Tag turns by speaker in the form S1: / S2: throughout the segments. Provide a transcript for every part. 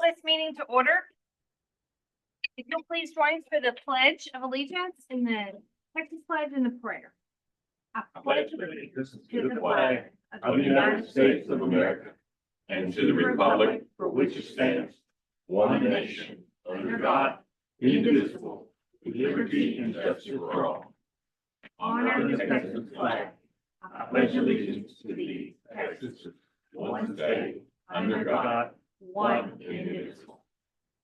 S1: call this meeting to order. If you'll please join us for the Pledge of Allegiance and the Texas Pledge and the prayer. I
S2: pledge allegiance to the flag of the United States of America and to the republic for which it stands, one nation, under God, indivisible, with liberty and justice for all. Honor the Texas flag. I pledge allegiance to thee, Texas, one state, under God, one indivisible.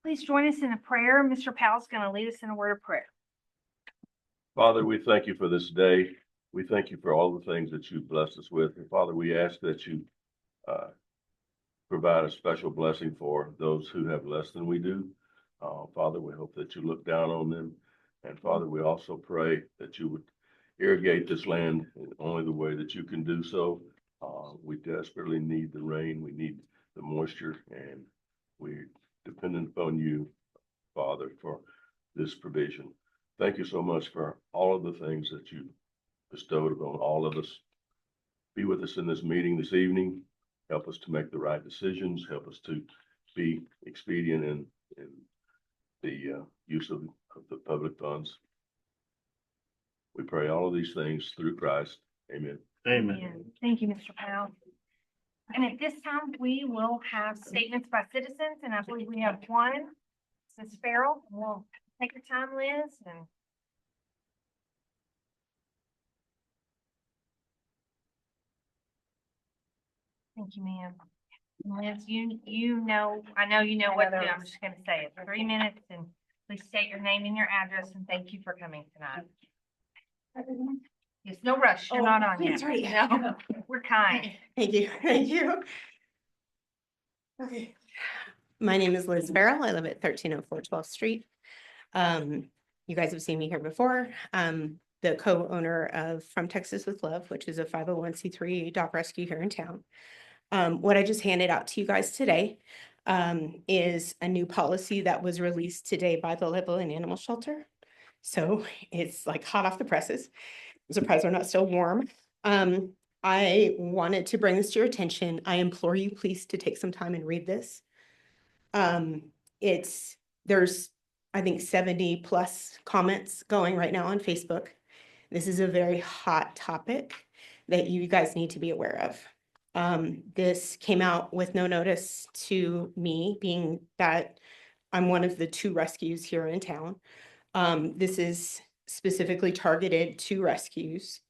S1: Please join us in a prayer. Mr. Powell's going to lead us in a word of prayer.
S3: Father, we thank you for this day. We thank you for all the things that you've blessed us with. And Father, we ask that you provide a special blessing for those who have less than we do. Father, we hope that you look down on them. And Father, we also pray that you would irrigate this land in only the way that you can do so. We desperately need the rain. We need the moisture, and we're dependent upon you, Father, for this provision. Thank you so much for all of the things that you bestowed upon all of us. Be with us in this meeting this evening. Help us to make the right decisions. Help us to be expedient in the use of the public funds. We pray all of these things through Christ. Amen.
S1: Amen. Thank you, Mr. Powell. And at this time, we will have statements by citizens, and I believe we have one. Ms. Farrell, we'll take your time, Liz, and thank you, ma'am. Liz, you know, I know you know what to do. I'm just going to say it. 3 minutes, and please state your name and your address, and thank you for coming tonight. There's no rush. You're not on yet.
S4: Right.
S1: No, we're kind.
S4: Thank you. Thank you. Okay. My name is Liz Farrell. I live at 1304 12th Street. You guys have seen me here before. The co-owner of From Texas with Love, which is a 501c3 dog rescue here in town. What I just handed out to you guys today is a new policy that was released today by the Levelland Animal Shelter. So it's like hot off the presses. I'm surprised they're not still warm. I wanted to bring this to your attention. I implore you, please, to take some time and read this. There's, I think, 70 plus comments going right now on Facebook. This is a very hot topic that you guys need to be aware of. This came out with no notice to me, being that I'm one of the 2 rescues here in town. This is specifically targeted to rescues.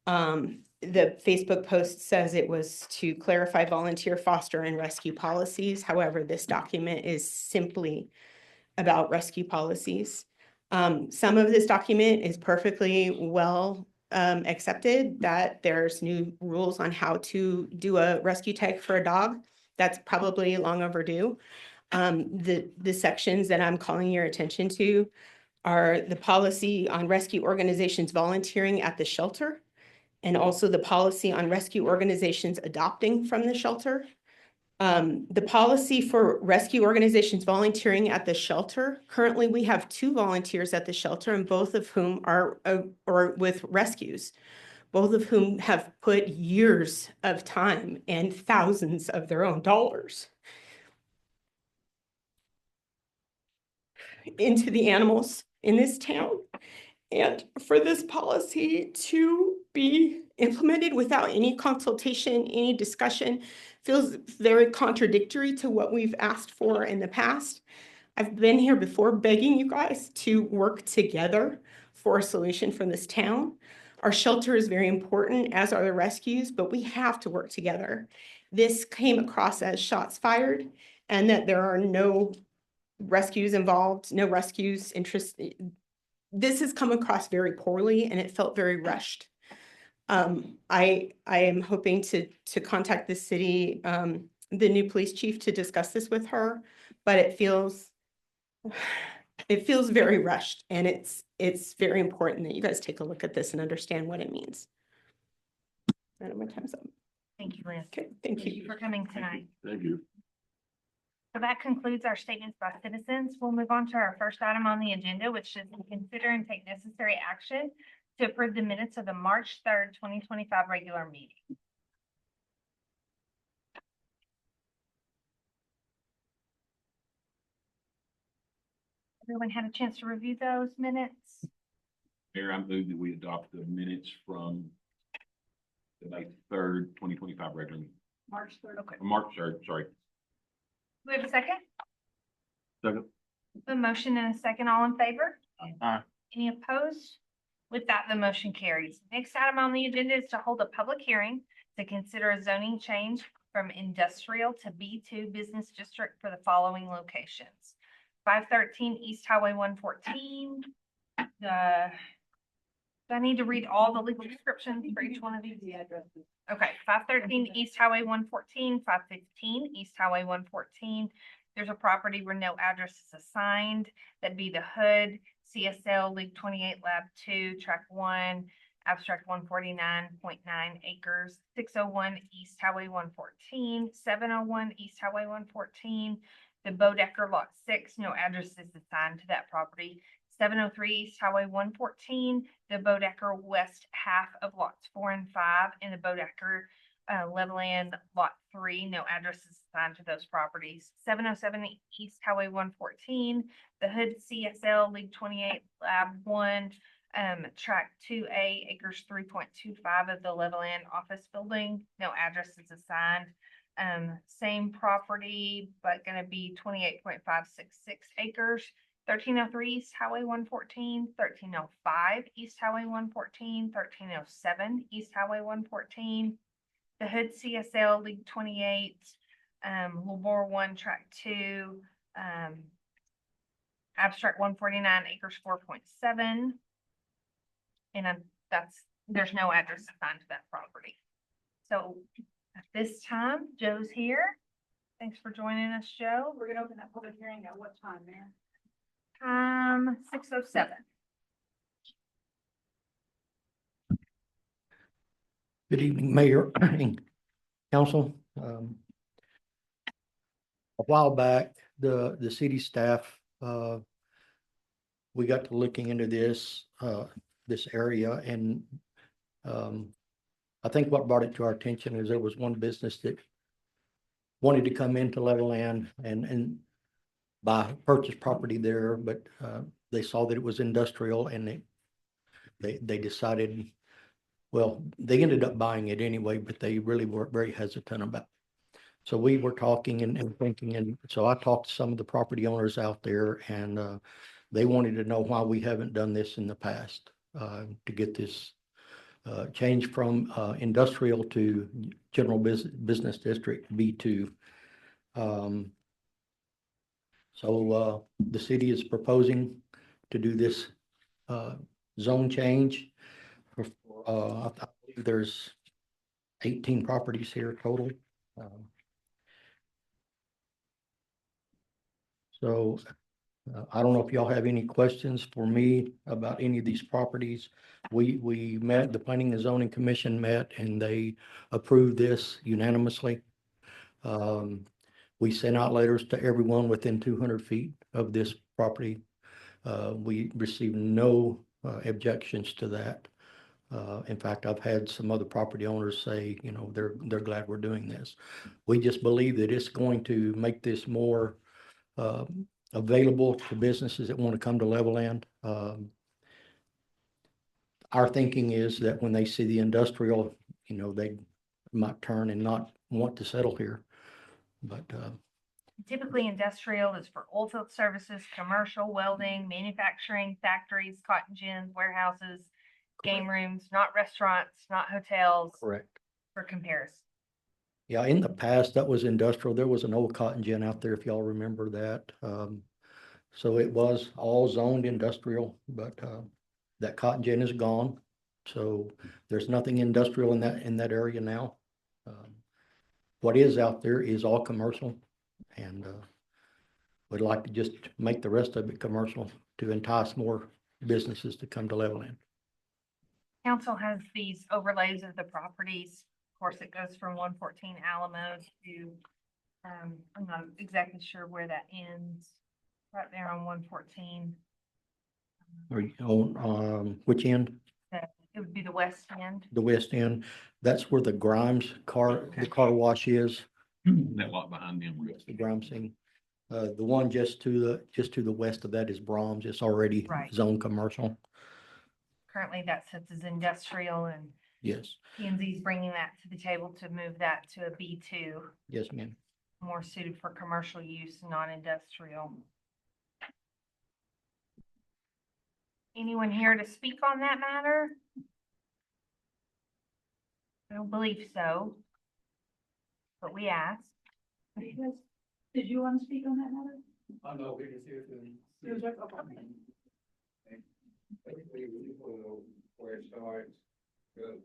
S4: The Facebook post says it was to clarify volunteer foster and rescue policies. However, this document is simply about rescue policies. Some of this document is perfectly well accepted, that there's new rules on how to do a rescue tag for a dog. That's probably long overdue. The sections that I'm calling your attention to are the policy on rescue organizations volunteering at the shelter, and also the policy on rescue organizations adopting from the shelter. The policy for rescue organizations volunteering at the shelter, currently we have 2 volunteers at the shelter, and both of whom are with rescues, both of whom have put years of time and thousands of their own dollars into the animals in this town. And for this policy to be implemented without any consultation, any discussion, feels very contradictory to what we've asked for in the past. I've been here before begging you guys to work together for a solution for this town. Our shelter is very important, as are the rescues, but we have to work together. This came across as shots fired, and that there are no rescues involved, no rescues interested. This has come across very poorly, and it felt very rushed. I am hoping to contact the city, the new police chief, to discuss this with her, but it feels very rushed, and it's very important that you guys take a look at this and understand what it means. And my time's up.
S1: Thank you, Liz.
S4: Okay, thank you
S1: for coming tonight.
S3: Thank you.
S1: So that concludes our statements by citizens. We'll move on to our first item on the agenda, which is to consider and take necessary action to approve the minutes of the March 3rd, 2025 regular meeting. Everyone had a chance to review those minutes?
S2: Mayor, I move that we adopt the minutes from the May 3rd, 2025 regular meeting.
S1: Okay.
S2: March 3rd, sorry.
S1: Do we have a second?
S2: Second.
S1: A motion and a second, all in favor?
S2: Aye.
S1: Any opposed? With that, the motion carries. Next item on the agenda is to hold a public hearing to consider a zoning change from industrial to B2 business district for the following locations. 513 East Highway 114. Do I need to read all the legal descriptions for each one of these? Okay, 513 East Highway 114, 515 East Highway 114. There's a property where no address is assigned. That'd be the Hood, CSL, League 28, Lab 2, Track 1, Abstract 149.9 acres, 601 East Highway 114, 701 East Highway 114. The Bodecker Lot 6, no address is assigned to that property. 703 East Highway 114, the Bodecker West half of lots 4 and 5, and the Bodecker Levelland Lot 3, no addresses assigned to those properties. 707 East Highway 114, the Hood CSL League 28 Lab 1, Track 2A, acres 3.25 of the Levelland office building, no addresses assigned. Same property, but gonna be 28.566 acres. 1303 East Highway 114, 1305 East Highway 114, 1307 East Highway 114. The Hood CSL League 28, Labor 1, Track 2, Abstract 149, acres 4.7. And there's no address assigned to that property. So at this time, Joe's here. Thanks for joining us, Joe.
S5: We're gonna open that public hearing at what time, Mayor?
S1: 6:07.
S6: Good evening, Mayor and Council. A while back, the city staff, we got to looking into this area and I think what brought it to our attention is there was one business that wanted to come into Levelland and buy, purchase property there, but they saw that it was industrial and they decided, well, they ended up buying it anyway, but they really weren't very hesitant about it. So we were talking and thinking, and so I talked to some of the property owners out there and they wanted to know why we haven't done this in the past to get this change from industrial to general business district B2. So the city is proposing to do this zone change. I believe there's 18 properties here total. So I don't know if y'all have any questions for me about any of these properties. We met, the Planning and Zoning Commission met, and they approved this unanimously. We sent out letters to everyone within 200 feet of this property. We received no objections to that. In fact, I've had some other property owners say, you know, they're glad we're doing this. We just believe that it's going to make this more available to businesses that want to come to Levelland. Our thinking is that when they see the industrial, you know, they might turn and not want to settle here. But
S1: Typically, industrial is for oil field services, commercial, welding, manufacturing, factories, cotton gins, warehouses, game rooms, not restaurants, not hotels.
S6: correct.
S1: For comparison.
S6: Yeah, in the past, that was industrial. There was an old cotton gin out there, if y'all remember that. So it was all zoned industrial, but that cotton gin is gone. So there's nothing industrial in that area now. What is out there is all commercial, and we'd like to just make the rest of it commercial to entice more businesses to come to Levelland.
S1: Council has these overlays of the properties. Of course, it goes from 114 Alamo to, I'm not exactly sure where that ends. Right there on 114.
S6: Are you on which end?
S1: It would be the west end.
S6: The west end. That's where the Grimes the car wash is,
S2: That lot behind them.
S6: the Grimes thing. The one just to the west of that is Brahms. It's already
S1: Right.
S6: zone commercial.
S1: Currently that sits as industrial and
S6: Yes,
S1: P and Z's bringing that to the table to move that to a B2,
S6: yes, ma'am.
S1: more suited for commercial use, non-industrial. Anyone here to speak on that matter? I don't believe so. But we asked.
S5: Did you want to speak on that matter?
S7: I know, we can see it in.
S5: It was like, okay.
S7: Basically, we don't know where it starts, goes,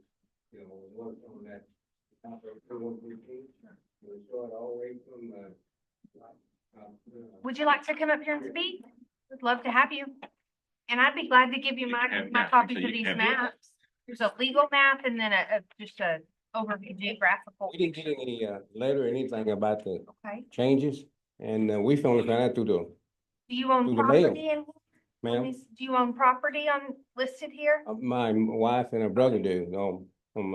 S7: you know, what's on that. We start all the way from,
S1: Would you like to come up here and speak? Would love to have you. And I'd be glad to give you
S2: You
S1: my,
S2: have
S1: my
S2: maps,
S1: copies
S2: so
S1: of
S2: you
S1: these
S2: have-
S1: maps. There's a legal map and then just a overview geographical.
S8: We didn't get any letter or anything about the
S1: Okay.
S8: changes, and we only found out through the,
S1: Do you own
S8: Through the mail.
S1: property in?
S8: ma'am,
S1: Do you own property listed here?
S8: my wife and her brother do, from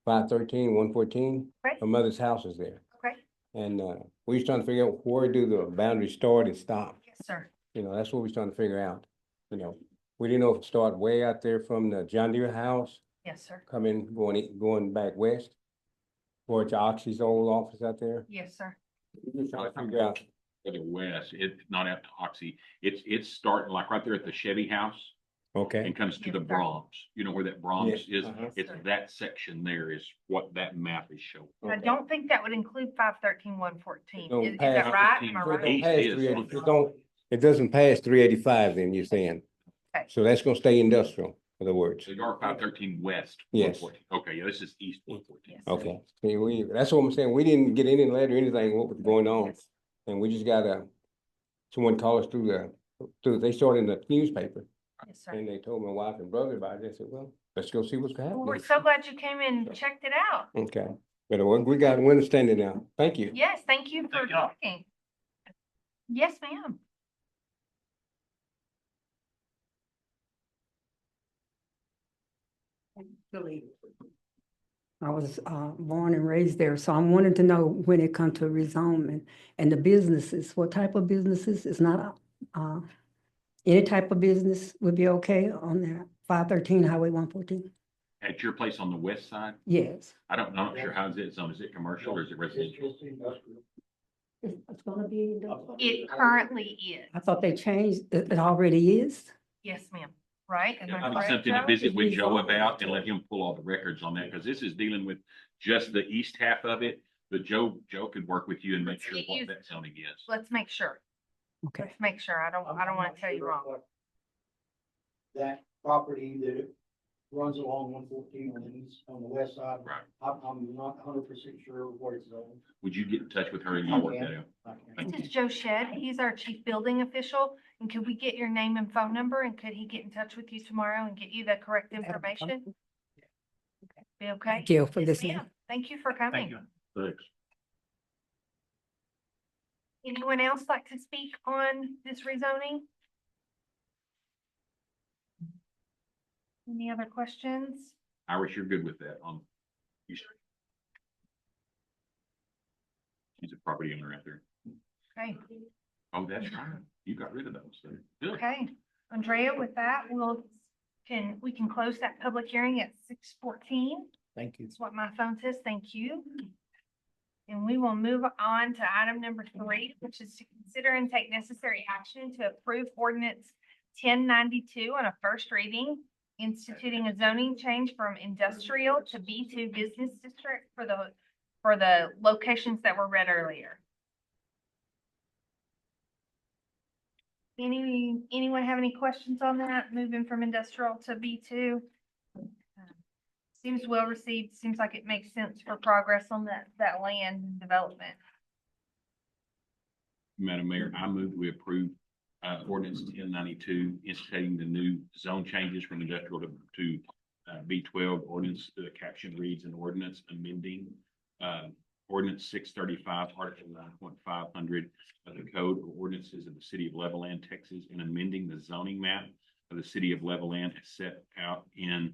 S8: 513, 114.
S1: Okay.
S8: Her mother's house is there,
S1: Okay.
S8: and we was trying to figure out where do the boundaries start and stop.
S1: Yes, sir.
S8: You know, that's what we was trying to figure out, you know. We didn't know if it started way out there from the John Deere house,
S1: Yes, sir.
S8: going back west, towards Oxy's old office out there.
S1: Yes, sir.
S8: We just trying to figure out.
S2: Further west, it's not out to Oxy, it's starting like right there at the Chevy house
S8: Okay.
S2: and comes to the
S1: Yes, sir.
S2: Brahms. You know where that Brahms
S8: Yes,
S2: is?
S8: uh-huh.
S2: It's that section there is what that map is showing.
S1: I don't think that would include 513, 114.
S8: Don't
S1: Is
S8: pass
S1: that right? Am I
S8: So it
S1: right?
S8: don't
S2: East
S8: pass
S2: is.
S8: 380 it doesn't pass 385 then, you're saying?
S1: Okay.
S8: So that's gonna stay industrial, in other words.
S2: So you are 513 west.
S8: Yes.
S2: 114. Okay, yeah, this is east 114.
S1: Yes.
S8: Okay, see, that's what I'm saying, we didn't get any letter, or anything, what was going on,
S1: Yes.
S8: and we just got someone called us they started in the newspaper,
S1: Yes, sir.
S8: and they told my wife and brother about it, they said, well, let's go see what's
S1: Well, we're
S8: happening.
S1: so glad you came and checked it out.
S8: Okay, but we understand it now, thank you.
S1: Yes, thank you for
S2: Thank you.
S1: talking. Yes, ma'am.
S9: I was born and raised there, so I'm wanting to know when it comes to rezoning and the businesses, what type of businesses? It's not any type of business would be okay on there, 513 Highway 114?
S2: At your place on the west side,
S9: Yes.
S2: I'm not sure how is it zoned. Is it commercial or is it residential?
S9: It's gonna be, industrial?
S1: It currently is.
S9: I thought they changed, it already is?
S1: Yes, ma'am. Right? Am I
S2: That'd be
S1: correct,
S2: something to
S1: Joe?
S2: visit with Joe about and let him pull all the records on that, because this is dealing with just the east half of it. But Joe could work with you and make
S1: Let's
S2: sure
S1: get
S2: what
S1: you-
S2: that zoning is.
S1: Let's make sure.
S9: Okay.
S1: Let's make sure. I don't want to tell you wrong.
S6: That property that runs along 114 on the west side.
S2: Right.
S6: I'm not 100% sure what it's on.
S2: Would you get in touch with her and you work that out?
S1: This is Joe Shed. He's our chief building official. And could we get your name and phone number and could he get in touch with you tomorrow and get you the correct information? Be okay?
S9: Thank you for
S1: Yes,
S9: listening.
S1: ma'am. Thank you for coming.
S2: Thanks.
S1: Anyone else like to speak on this rezoning? Any other questions?
S2: Iris, you're good with that on. She's a property owner out there.
S1: Okay,
S2: Oh, that's right. You got rid of those. So good.
S1: okay. Andrea, with that, we can close that public hearing at 6:14.
S6: Thank you.
S1: That's what my phone says. Thank you. And we will move on to item number 3, which is to consider and take necessary action to approve ordinance 1092 on a first reading, instituting a zoning change from industrial to B2 business district for the locations that were read earlier. Anyone have any questions on that? Moving from industrial to B2? Seems well received. Seems like it makes sense for progress on that land and development.
S2: Madam Mayor, I move we approve ordinance 1092, instituting the new zone changes from industrial to B12 ordinance. The caption reads an ordinance amending ordinance 635, article 9.500 of the code of ordinances of the city of Levelland, Texas, and amending the zoning map of the city of Levelland as set out in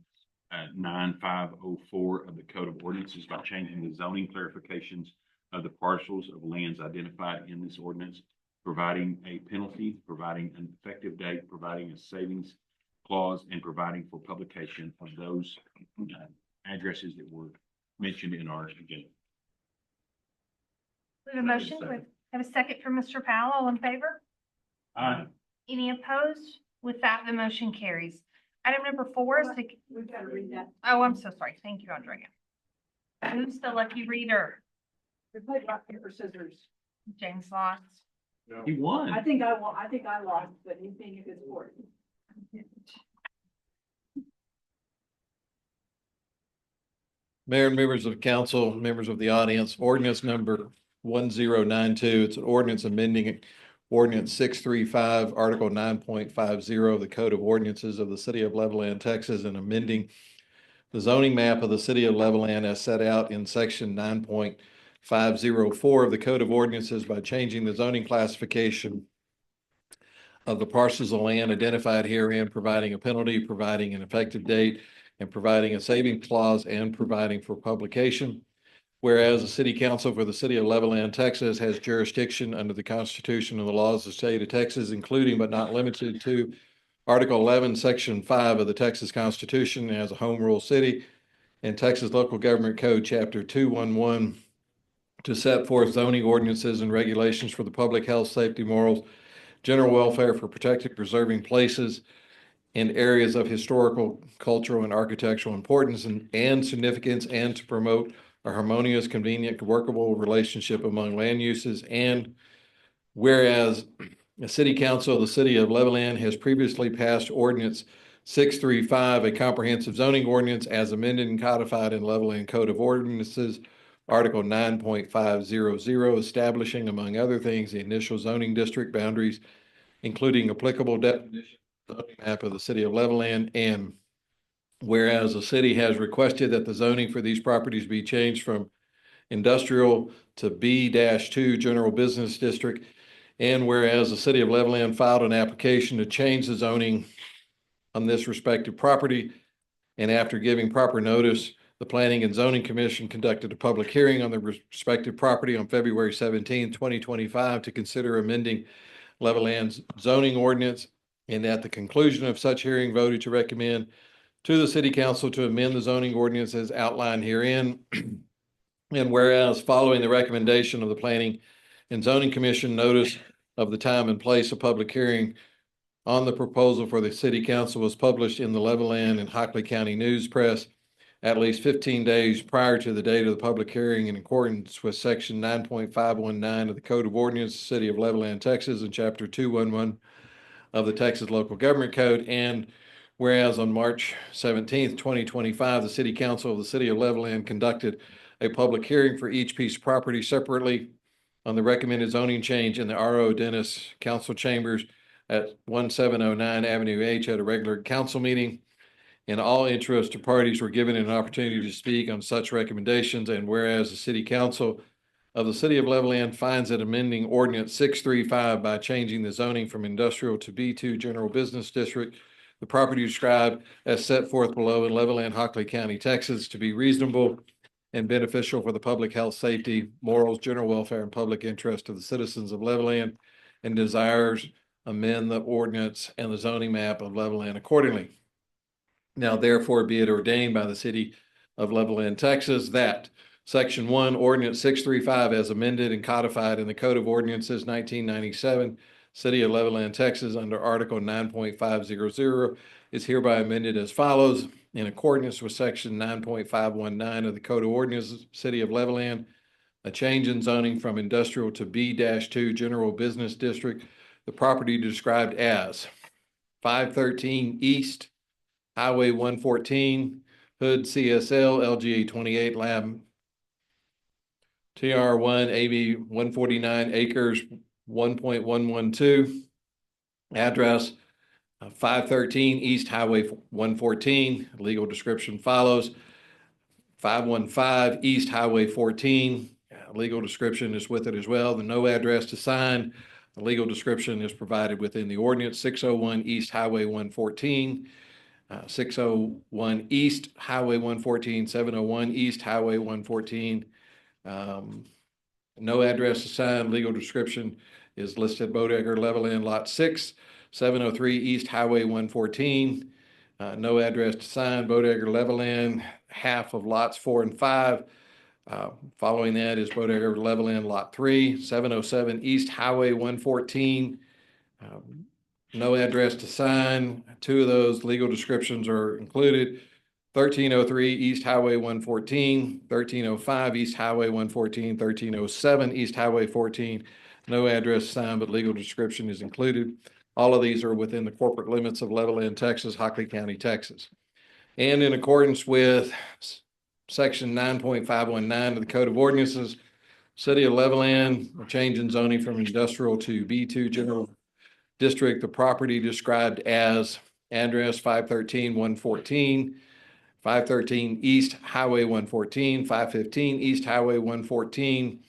S2: 9504 of the code of ordinances by changing the zoning clarifications of the parcels of lands identified in this ordinance providing a penalty, providing an effective date, providing a savings clause, and providing for publication of those addresses that were mentioned in our agenda.
S1: We have a motion, we have a second from Mr. Powell, all in favor?
S2: Aye.
S1: Any opposed? With that, the motion carries. Item number 4 is the,
S5: We've got to read that.
S1: oh, I'm so sorry. Thank you, Andrea. Who's the lucky reader?
S5: We played rock, paper, scissors.
S1: James lost.
S2: He won.
S5: I think I lost, but he's being a good sport.
S10: Mayor and members of council, members of the audience, ordinance number 1092. It's an ordinance amending ordinance 635, article 9.50 of the Code of Ordinances of the City of Levelland, Texas, and amending the zoning map of the City of Levelland as set out in section 9.504 of the Code of Ordinances by changing the zoning classification of the parcels of land identified herein, providing a penalty, providing an effective date, and providing a saving clause, and providing for publication. Whereas the City Council for the City of Levelland, Texas has jurisdiction under the Constitution and the laws of the state of Texas, including but not limited to Article 11, Section 5 of the Texas Constitution as a home rule city, and Texas Local Government Code, Chapter 211, to set forth zoning ordinances and regulations for the public health, safety, morals, general welfare, for protecting, preserving places in areas of historical, cultural, and architectural importance and significance, and to promote a harmonious, convenient, workable relationship among land uses. And whereas the City Council of the City of Levelland has previously passed Ordinance 635, a comprehensive zoning ordinance as amended and codified in Levelland Code of Ordinances, Article 9.500, establishing, among other things, the initial zoning district boundaries, including applicable definitions of the zoning map of the City of Levelland. And whereas the city has requested that the zoning for these properties be changed from industrial to B-2 general business district. And whereas the City of Levelland filed an application to change the zoning on this respective property, and after giving proper notice, the Planning and Zoning Commission conducted a public hearing on the respective property on February 17, 2025, to consider amending Levelland's zoning ordinance. And at the conclusion of such hearing, voted to recommend to the City Council to amend the zoning ordinance as outlined herein. And whereas following the recommendation of the Planning and Zoning Commission, notice of the time and place of public hearing on the proposal for the City Council was published in the Levelland and Hockley County News Press at least 15 days prior to the date of the public hearing, in accordance with Section 9.519 of the Code of Ordinances, City of Levelland, Texas, and Chapter 211 of the Texas Local Government Code. And whereas on March 17th, 2025, the City Council of the City of Levelland conducted a public hearing for each piece of property separately on the recommended zoning change in the R.O. Dennis Council Chambers at 1709 Avenue H at a regular council meeting. And all interested parties were given an opportunity to speak on such recommendations. And whereas the City Council of the City of Levelland finds that amending Ordinance 635 by changing the zoning from industrial to B2 general business district, the property described as set forth below in Levelland, Hockley County, Texas, to be reasonable and beneficial for the public health, safety, morals, general welfare, and public interest of the citizens of Levelland, and desires amend the ordinance and the zoning map of Levelland accordingly. Now therefore be it ordained by the City of Levelland, Texas, that Section 1, Ordinance 635, as amended and codified in the Code of Ordinances 1997, City of Levelland, Texas, under Article 9.500, is hereby amended as follows. In accordance with Section 9.519 of the Code of Ordinances, City of Levelland, a change in zoning from industrial to B-2 general business district, the property described as 513 East Highway 114, Hood CSL, LGA 28 Lab, TR1 AB 149 acres, 1.112, address 513 East Highway 114, legal description follows. 515 East Highway 14, legal description is with it as well. The no address to sign, the legal description is provided within the ordinance. 601 East Highway 114, 601 East Highway 114, 701 East Highway 114. No address to sign, legal description is listed Bodegar Levelland Lot 6, 703 East Highway 114. No address to sign, Bodegar Levelland, half of lots 4 and 5. Following that is Bodegar Levelland Lot 3, 707 East Highway 114. No address to sign. 2 of those legal descriptions are included. 1303 East Highway 114, 1305 East Highway 114, 1307 East Highway 14. No address signed, but legal description is included. All of these are within the corporate limits of Levelland, Texas, Hockley County, Texas. And in accordance with Section 9.519 of the Code of Ordinances, City of Levelland, a change in zoning from industrial to B2 General District, the property described as address 513-114, 513 East Highway 114, 515 East Highway 114.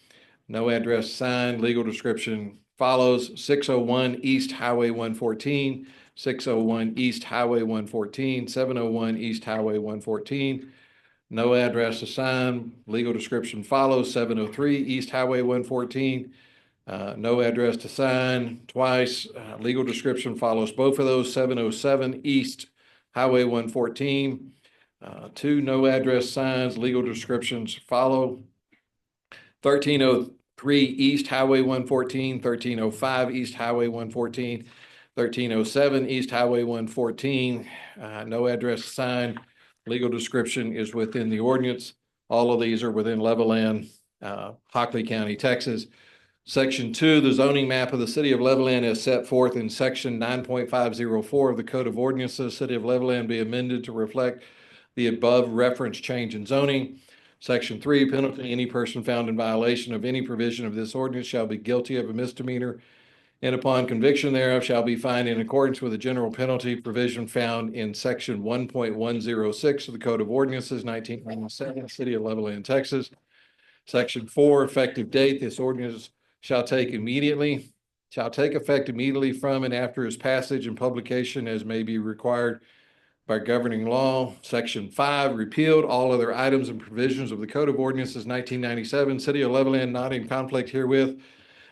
S10: No address signed. Legal description follows: 601 East Highway 114, 601 East Highway 114, 701 East Highway 114. No address assigned. Legal description follows: 703 East Highway 114. No address to sign twice. Legal description follows both of those: 707 East Highway 114. 2 no address signs. Legal descriptions follow: 1303 East Highway 114, 1305 East Highway 114, 1307 East Highway 114. No address signed. Legal description is within the ordinance. All of these are within Levelland, Hockley County, Texas. Section 2, the zoning map of the City of Levelland is set forth in Section 9.504 of the Code of Ordinances. City of Levelland be amended to reflect the above referenced change in zoning. Section 3, penalty: any person found in violation of any provision of this ordinance shall be guilty of a misdemeanor, and upon conviction thereof shall be fined in accordance with the general penalty provision found in Section 1.106 of the Code of Ordinances, 1997, City of Levelland, Texas. Section 4, effective date: this ordinance shall take effect immediately from and after its passage and publication as may be required by governing law. Section 5, repealed all other items and provisions of the Code of Ordinances 1997. City of Levelland not in conflict herewith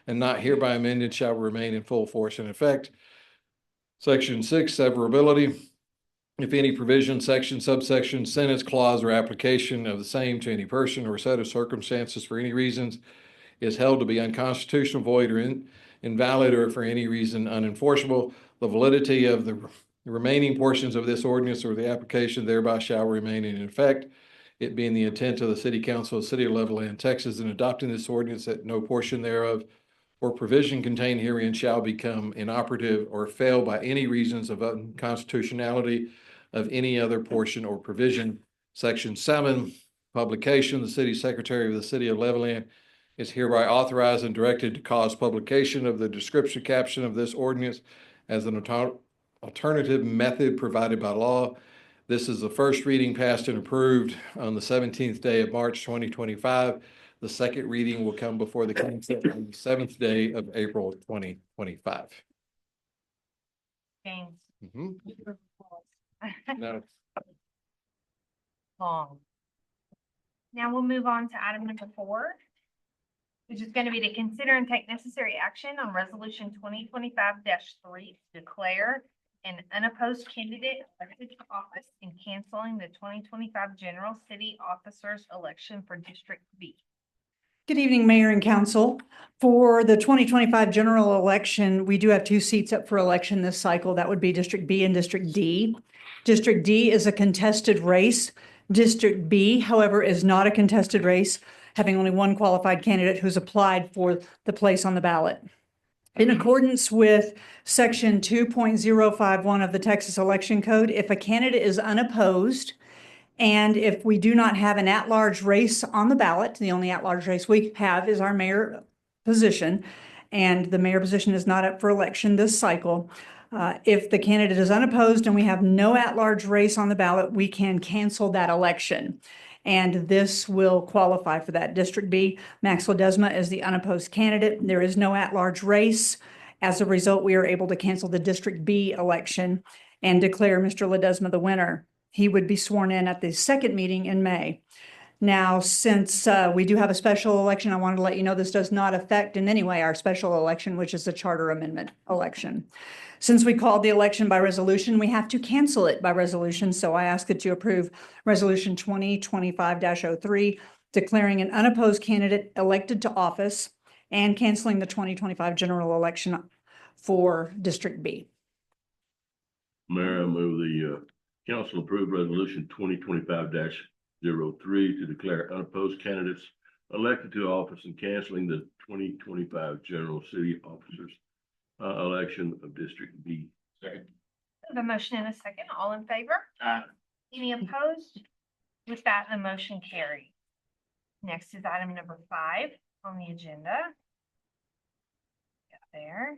S10: and not hereby amended shall remain in full force and effect. Section 6, severability: if any provision, section, subsection, sentence, clause, or application of the same to any person or set of circumstances for any reasons is held to be unconstitutional, void, or invalid, or for any reason unenforceable, the validity of the remaining portions of this ordinance or the application thereby shall remain in effect. It being the intent of the City Council of the City of Levelland, Texas, in adopting this ordinance, that no portion thereof or provision contained herein shall become inoperative or fail by any reasons of unconstitutionality of any other portion or provision. Section 7, publication: the City Secretary of the City of Levelland is hereby authorized and directed to cause publication of the description caption of this ordinance as an alternative method provided by law. This is the first reading passed and approved on the 17th day of March 2025. The second reading will come before the council on the 7th day of April 2025.
S1: James.
S10: No.
S1: Long. Now we'll move on to item number 4, which is going to be to consider and take necessary action on resolution 2025-3, declare an unopposed candidate elected to office and canceling the 2025 general city officers election for District B.
S5: Good evening, Mayor and Council. For the 2025 general election, we do have 2 seats up for election this cycle. That would be District B and District D. District D is a contested race. District B, however, is not a contested race, having only one qualified candidate who's applied for the place on the ballot. In accordance with Section 2.051 of the Texas Election Code, if a candidate is unopposed and if we do not have an at-large race on the ballot, the only at-large race we have is our mayor position, and the mayor position is not up for election this cycle. If the candidate is unopposed and we have no at-large race on the ballot, we can cancel that election. And this will qualify for that. District B, Max Ledesma is the unopposed candidate. There is no at-large race. As a result, we are able to cancel the District B election and declare Mr. Ledesma the winner. He would be sworn in at the second meeting in May. Now, since we do have a special election, I wanted to let you know this does not affect in any way our special election, which is the charter amendment election. Since we called the election by resolution, we have to cancel it by resolution. So I ask that you approve Resolution 2025-03, declaring an unopposed candidate elected to office and canceling the 2025 general election for District B.
S3: Mayor, I move the council approve resolution 2025-03 to declare unopposed candidates elected to office and canceling the 2025 general city officers election of District B.
S2: Second.
S1: The motion and a second, all in favor?
S2: Aye.
S1: Any opposed? With that, the motion carries. Next is item number 5 on the agenda. Got there.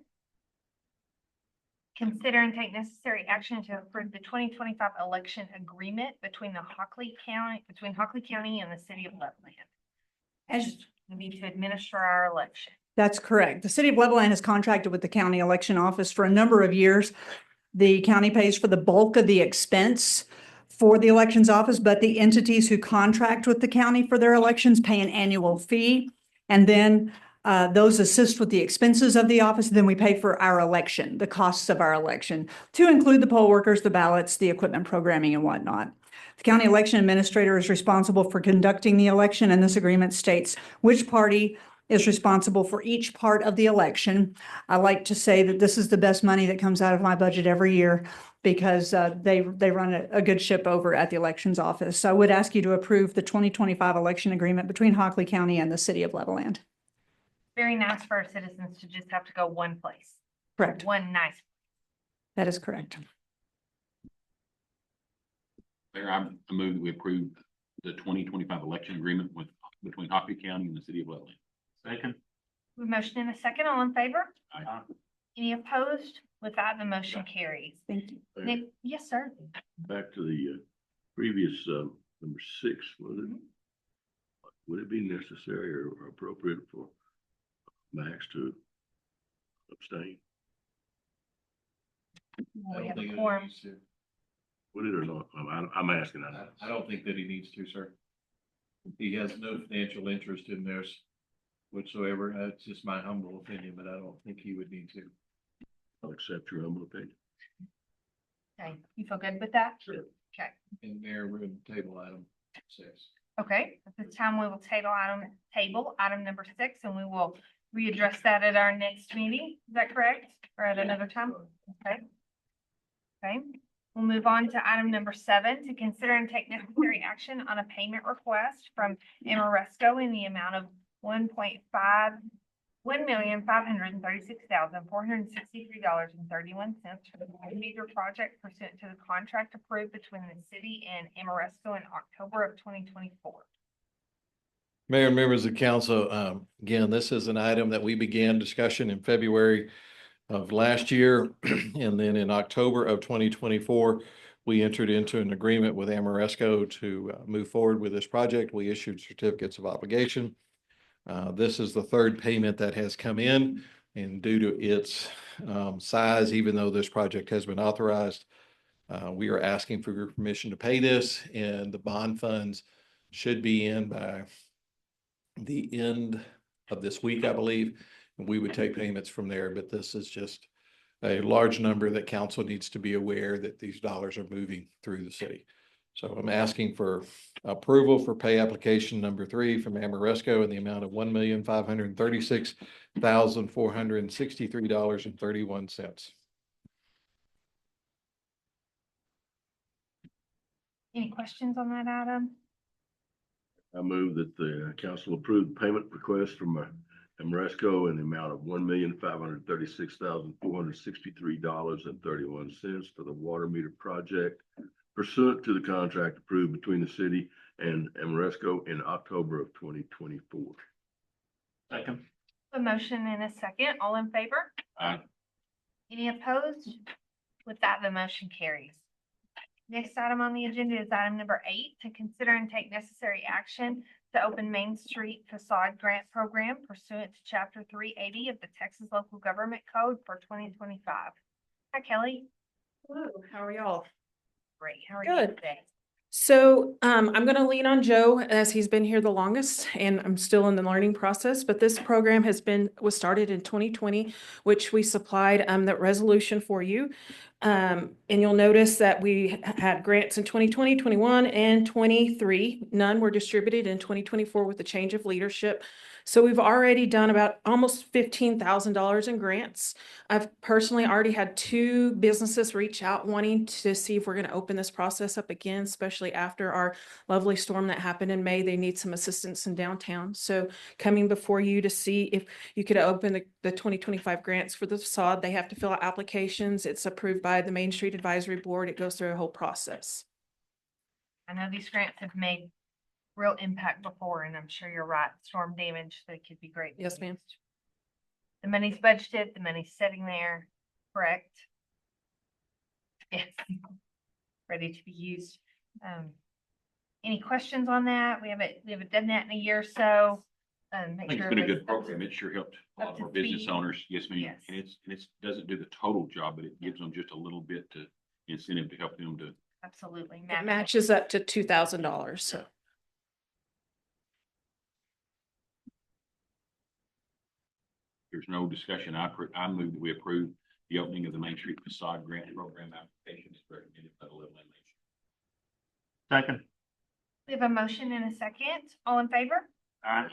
S1: Consider and take necessary action to approve the 2025 election agreement between Hockley County and the city of Loveland.
S5: As
S1: We need to administer our election.
S5: That's correct. The city of Levelland has contracted with the county election office for a number of years. The county pays for the bulk of the expense for the elections office, but the entities who contract with the county for their elections pay an annual fee. And then those assist with the expenses of the office. Then we pay for our election, the costs of our election, to include the poll workers, the ballots, the equipment programming and whatnot. The county election administrator is responsible for conducting the election, and this agreement states which party is responsible for each part of the election. I like to say that this is the best money that comes out of my budget every year because they run a good ship over at the elections office. So I would ask you to approve the 2025 election agreement between Hockley County and the city of Levelland.
S1: Very nice for our citizens to just have to go one place.
S5: Correct.
S1: One nice.
S5: That is correct.
S2: Mayor, I move that we approve the 2025 election agreement between Hockley County and the city of Loveland. Second.
S1: Motion and a second, all in favor?
S2: Aye.
S1: Any opposed? With that, the motion carries.
S5: Thank you.
S1: Nick, yes, sir.
S3: Back to the previous number 6, would it be necessary or appropriate for Max to abstain?
S1: We have a quorum.
S3: Would it or not? I'm asking.
S10: I don't think that he needs to, sir. He has no financial interest in this whatsoever. That's just my humble opinion, but I don't think he would need to.
S3: I'll accept your humble opinion.
S1: Okay, you feel good with that?
S3: Sure.
S1: Okay,
S10: And Mayor, we're in table item 6.
S1: okay. At this time, we will table item number 6, and we will readdress that at our next meeting. Is that correct? Or at another time? Okay. Okay. We'll move on to item number 7, to consider and take necessary action on a payment request from Amoresco in the amount of $1,536,463.31 for the water meter project pursuant to the contract approved between the city and Amoresco in October of 2024.
S10: Mayor and members of council, again, this is an item that we began discussion in February of last year. And then in October of 2024, we entered into an agreement with Amoresco to move forward with this project. We issued certificates of obligation. This is the third payment that has come in, and due to its size, even though this project has been authorized, we are asking for your permission to pay this, and the bond funds should be in by the end of this week, I believe. And we would take payments from there, but this is just a large number that council needs to be aware that these dollars are moving through the city. So I'm asking for approval for pay application number 3 from Amoresco in the amount of $1,536,463.31.
S1: Any questions on that item?
S3: I move that the council approve payment request from Amoresco in the amount of $1,536,463.31 for the water meter project pursuant to the contract approved between the city and Amoresco in October of 2024.
S2: Second.
S1: A motion and a second. All in favor?
S2: Aye.
S1: Any opposed? With that, the motion carries. Next item on the agenda is item number 8, to consider and take necessary action to open Main Street Facade Grant Program pursuant to Chapter 380 of the Texas Local Government Code for 2025. Hi, Kelly.
S11: Hello, how are y'all?
S1: Great. How are you
S11: Good.
S1: today?
S11: So I'm going to lean on Joe as he's been here the longest and I'm still in the learning process, but this program was started in 2020, which we supplied that resolution for you. And you'll notice that we had grants in 2020, 21, and 23. None were distributed in 2024 with the change of leadership. So we've already done about almost $15,000 in grants. I've personally already had 2 businesses reach out wanting to see if we're going to open this process up again, especially after our lovely storm that happened in May. They need some assistance in downtown. So coming before you to see if you could open the 2025 grants for the facade. They have to fill out applications. It's approved by the Main Street Advisory Board. It goes through a whole process.
S1: I know these grants have made real impact before, and I'm sure you're right. Storm damage, they could be great.
S11: Yes, ma'am.
S1: The money's budgeted, the money's sitting there, correct? Yes, ready to be used. Any questions on that? We haven't done that in a year or so.
S2: I think it's been a good program. It sure helped a lot
S1: Up
S2: of
S1: to
S2: our business
S1: speed.
S2: owners. Yes, ma'am.
S1: Yes.
S2: And it's doesn't do the total job, but it gives them just a little bit to incentive to help them to.
S1: Absolutely.
S11: It matches up to $2,000. So
S2: There's no discussion. I move that we approve the opening of the Main Street Facade Grant Program applications recommended by the Level Land Nation.
S7: Second.
S1: We have a motion and a second. All in favor?
S7: Aye.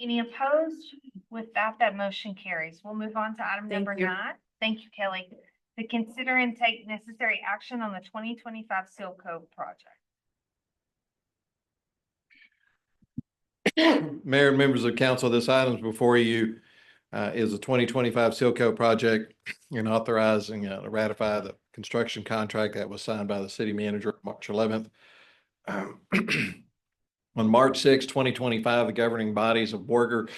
S1: Any opposed? With that, that motion carries. We'll move on to item
S11: Thank
S1: number
S11: you.
S1: 9. Thank you, Kelly. To consider and take necessary action on the 2025 Seal Coat project.
S10: Mayor and members of council, this item is before you is a 2025 Seal Coat project and authorizing to ratify the construction contract that was signed by the city manager March 11th. On March 6, 2025, the governing bodies of Borger,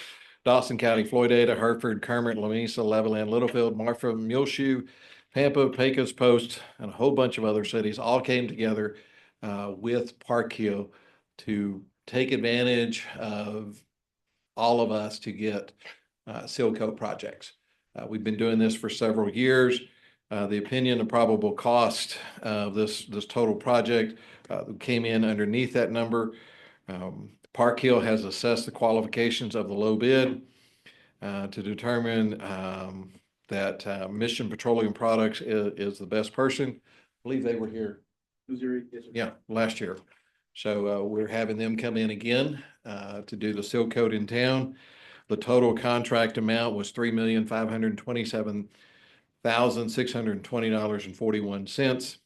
S10: Dawson County, Floydada, Hertford, Kermit, Lamesa, Levelland, Littlefield, Marfa, Muleshoe, Pampa, Pecos Post, and a whole bunch of other cities all came together with Park Hill to take advantage of all of us to get Seal Coat projects. We've been doing this for several years. The opinion of probable cost of this total project came in underneath that number. Park Hill has assessed the qualifications of the low bid to determine that Mission Petroleum Products is the best person. I believe they were here.
S7: Missouri. Yes, sir.
S10: Yeah, last year. So we're having them come in again to do the seal coat in town. The total contract amount was $3,527,620.41.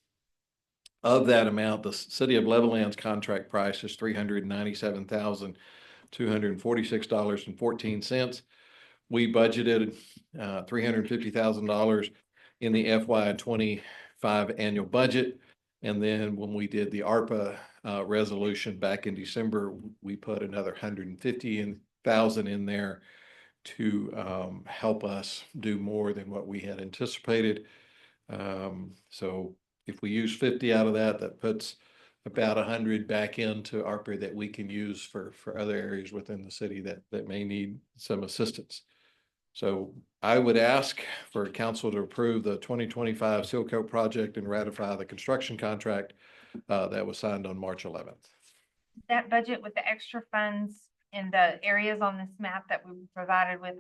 S10: Of that amount, the city of Levelland's contract price is $397,246.14. We budgeted $350,000 in the FY25 annual budget. And then when we did the ARPA resolution back in December, we put another $150,000 in there to help us do more than what we had anticipated. So if we use 50 out of that, that puts about 100 back into ARPA that we can use for other areas within the city that may need some assistance. So I would ask for council to approve the 2025 Seal Coat project and ratify the construction contract that was signed on March 11th.
S1: That budget with the extra funds in the areas on this map that we were provided with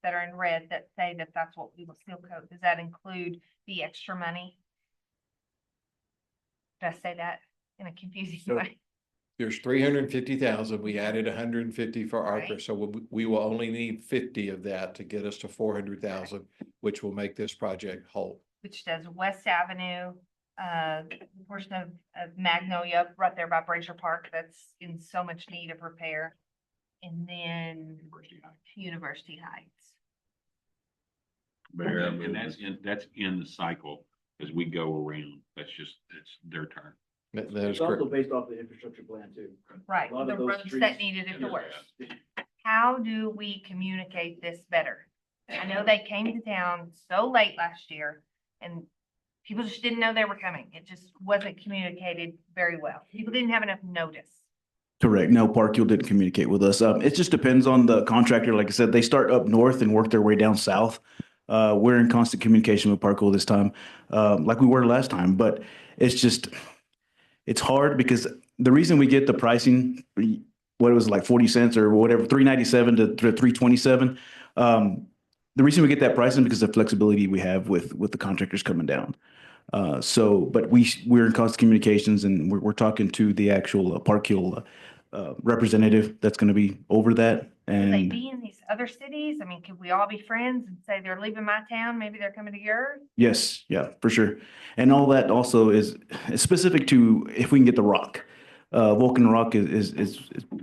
S1: that are in red that say that that's what we will seal coat, does that include the extra money? Did I say that in a confusing
S10: So-
S1: way?
S10: There's 350,000. We added 150 for ARPA,
S1: Right.
S10: so we will only need 50 of that to get us to 400,000, which will make this project whole.
S1: Which does West Avenue, portion of Magnolia right there by Brazier Park that's in so much need of repair. And then University Heights.
S2: And that's in the cycle as we go around. That's their turn.
S10: That is
S7: It's
S10: correct.
S7: also based off the infrastructure plan too.
S1: Right,
S7: A lot
S1: the
S7: of those
S1: roads that
S7: streets-
S1: needed it the
S2: Yeah.
S1: worst. How do we communicate this better? I know they came to town so late last year and people just didn't know they were coming. It just wasn't communicated very well. People didn't have enough notice.
S12: Correct. No, Park Hill didn't communicate with us. It just depends on the contractor. Like I said, they start up north and work their way down south. We're in constant communication with Park Hill this time, like we were last time, but it's just, It's hard because the reason we get the pricing, what it was like 40 cents or whatever, 397 to 327. The reason we get that pricing because of the flexibility we have with the contractors coming down. But we're in constant communications and we're talking to the actual Park Hill representative that's going to be over that.
S1: Will they
S12: And
S1: be in these other cities? I mean, could we all be friends and say they're leaving my town, maybe they're coming to yours?
S12: yes, yeah, for sure. And all that also is specific to if we can get the rock. Vulcan Rock is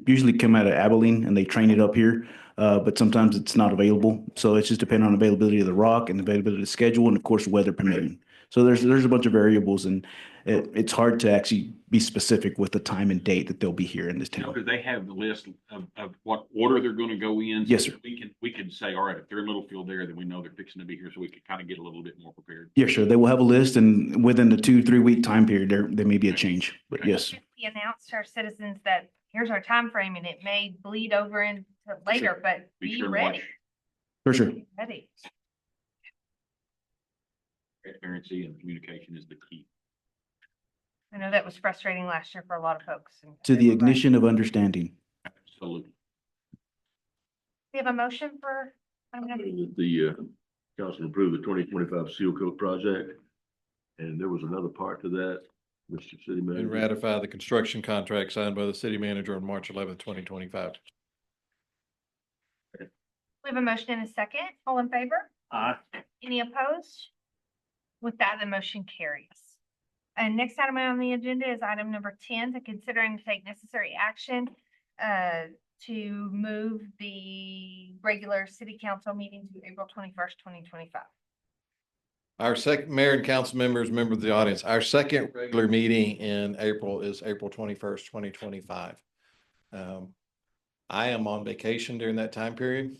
S12: usually come out of Abilene and they train it up here. But sometimes it's not available. So it's just depending on availability of the rock and availability of the schedule and of course, weather permitting. So there's a bunch of variables and it's hard to actually be specific with the time and date that they'll be here in this town.
S2: Because they have the list of what order they're going to go in.
S12: Yes, sir.
S2: We can say, all right, if they're in Littlefield there, then we know they're fixing to be here, so we could kind of get a little bit more prepared.
S12: Yeah, sure. They will have a list and within the 2-3 week time period, there may be a change, but yes.
S1: We announced to our citizens that here's our time frame, and it may bleed over into later, but
S2: Be
S1: be
S2: sure to
S1: ready.
S2: watch.
S12: For sure.
S1: Be ready.
S2: Transparency and communication is the key.
S1: I know that was frustrating last year for a lot of folks. and
S12: To the
S1: they were right.
S12: ignition of understanding.
S2: Absolutely.
S1: We have a motion for, I'm gonna,
S3: The council approved the 2025 seal coat project. And there was another part to that, Mr. City
S10: And
S3: Manager.
S10: ratify the construction contract signed by the city manager on March 11th, 2025.
S1: we have a motion and a second. All in favor?
S2: Aye.
S1: Any opposed? With that, the motion carries. And next item on the agenda is item number 10, to consider and take necessary action to move the regular city council meeting to April 21st, 2025.
S10: Our second, mayor and council members, members of the audience, our second regular meeting in April is April 21st, 2025. I am on vacation during that time period.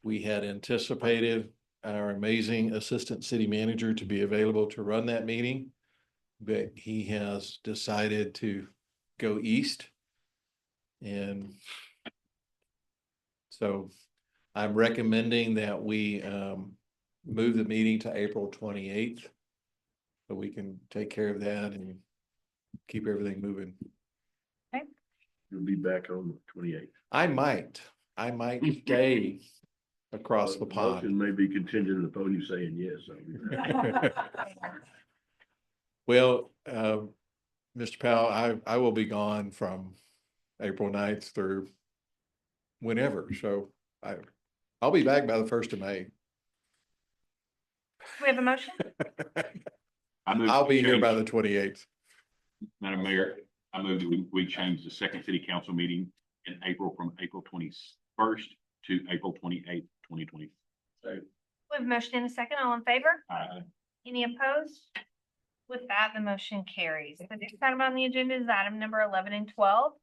S10: We had anticipated our amazing assistant city manager to be available to run that meeting, but he has decided to go east. And so I'm recommending that we move the meeting to April 28th. So we can take care of that and keep everything moving.
S3: You'll be back on the 28th.
S10: I might stay across the pond.
S3: Motion may be contingent upon you saying yes.
S10: Well, Mr. Powell, I will be gone from April 9th through whenever. So I'll be back by the 1st of May.
S1: We have a motion?
S10: I'll be here by the 28th.
S2: Madam Mayor, I move that we change the second city council meeting in April from April 21st to April 28th, 2020.
S1: We have a motion and a second. All in favor?
S2: Aye.
S1: Any opposed? With that, the motion carries. The next item on the agenda is item number 11 and 12.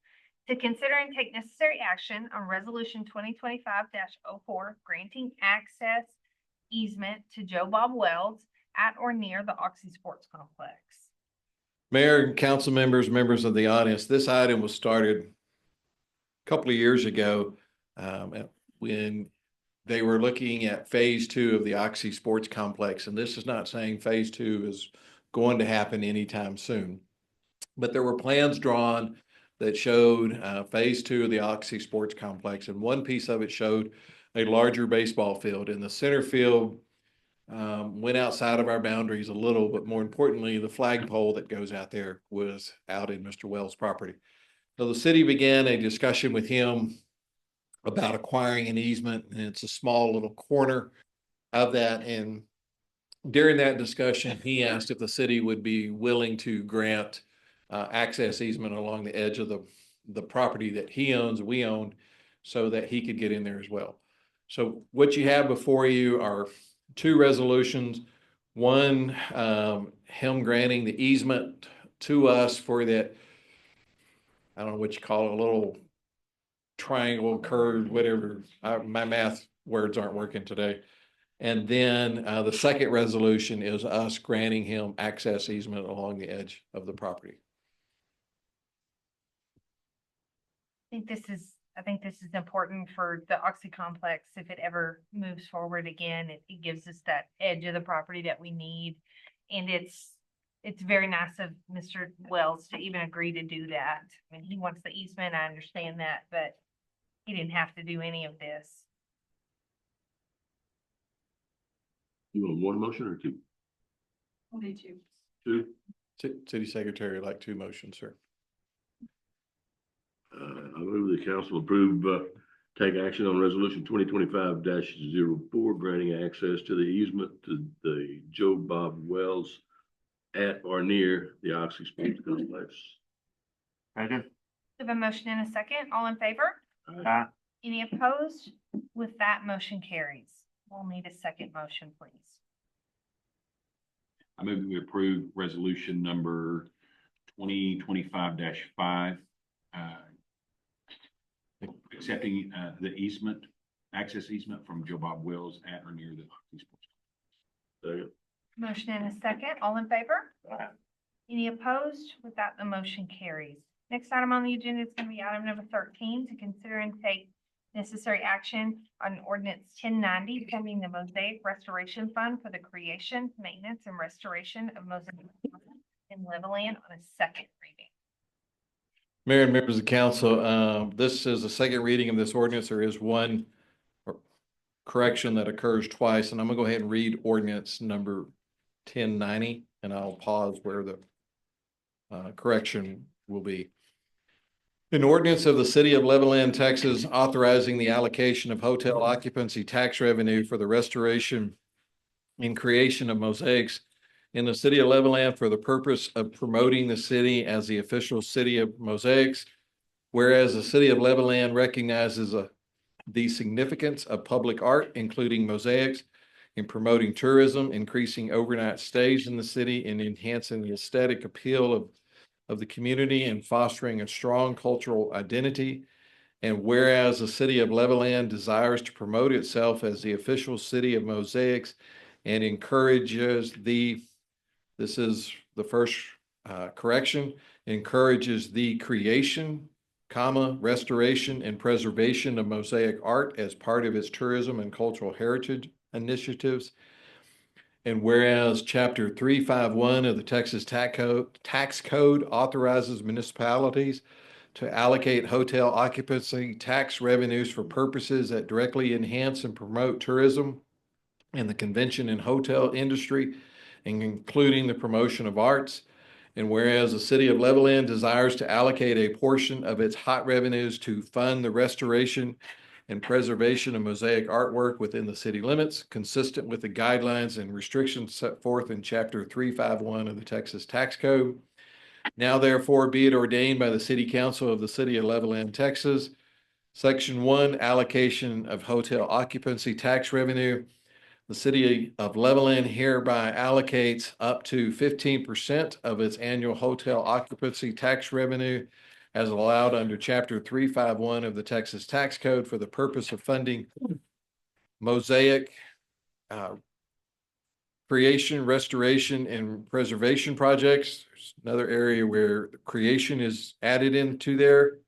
S1: To consider and take necessary action on resolution 2025-04, granting access easement to Joe Bob Wells at or near the Oxy Sports Complex.
S10: Mayor and council members, members of the audience, this item was started a couple of years ago when they were looking at phase 2 of the Oxy Sports Complex. And this is not saying phase 2 is going to happen anytime soon, but there were plans drawn that showed phase 2 of the Oxy Sports Complex. And one piece of it showed a larger baseball field, and the center field went outside of our boundaries a little, but more importantly, the flagpole that goes out there was out in Mr. Wells' property. So the city began a discussion with him about acquiring an easement, and it's a small little corner of that. And during that discussion, he asked if the city would be willing to grant access easement along the edge of the property that he owns, we own, so that he could get in there as well. So what you have before you are 2 resolutions. One, him granting the easement to us for that, I don't know what you call it, a little triangle, curve, whatever. My math words aren't working today. And then the second resolution is us granting him access easement along the edge of the property.
S1: I think this is important for the Oxy complex. If it ever moves forward again, it gives us that edge of the property that we need. And it's it's very nice of Mr. Wells to even agree to do that. I mean, he wants the easement, I understand that, but he didn't have to do any of this.
S3: You want one motion or two?
S11: Only two.
S3: Two?
S10: City Secretary, like two motions, sir.
S3: I move the council approve, take action on resolution 2025-04, granting access to the easement to the Joe Bob Wells at or near the Oxley Sports Complex.
S2: Second.
S1: We have a motion and a second. All in favor?
S2: Aye.
S1: Any opposed? With that, motion carries. We'll need a second motion, please.
S2: I move that we approve resolution number 2025-5, accepting the easement, access easement from Joe Bob Wells at or near the Oxley Sports.
S3: Second.
S1: Motion and a second. All in favor?
S2: Aye.
S1: Any opposed? With that, the motion carries. Next item on the agenda is going to be item number 13, to consider and take necessary action on ordinance 1090, funding the Mosaic Restoration Fund for the creation, maintenance, and restoration of mosaic in Levelland on a second reading.
S10: Mayor and members of council, this is a second reading of this ordinance. There is one correction that occurs twice, and I'm gonna go ahead and read ordinance number 1090, and I'll pause where the correction will be. An ordinance of the city of Levelland, Texas, authorizing the allocation of hotel occupancy tax revenue for the restoration and creation of mosaics in the city of Levelland for the purpose of promoting the city as the official city of mosaics. Whereas the city of Levelland recognizes the significance of public art, including mosaics, in promoting tourism, increasing overnight stays in the city, and enhancing the aesthetic appeal of the community and fostering a strong cultural identity. And whereas the city of Levelland desires to promote itself as the official city of mosaics and encourages this is the first correction, encourages the creation, restoration and preservation of mosaic art as part of its tourism and cultural heritage initiatives. And whereas Chapter 351 of the Texas Tax Code authorizes municipalities to allocate hotel occupancy tax revenues for purposes that directly enhance and promote tourism and the convention and hotel industry, including the promotion of arts. And whereas the city of Levelland desires to allocate a portion of its hot revenues to fund the restoration and preservation of mosaic artwork within the city limits, consistent with the guidelines and restrictions set forth in Chapter 351 of the Texas Tax Code. Now therefore be it ordained by the City Council of the City of Levelland, Texas, Section 1, allocation of hotel occupancy tax revenue. The city of Levelland hereby allocates up to 15% of its annual hotel occupancy tax revenue as allowed under Chapter 351 of the Texas Tax Code for the purpose of funding mosaic creation, restoration, and preservation projects. There's another area where creation is added into there.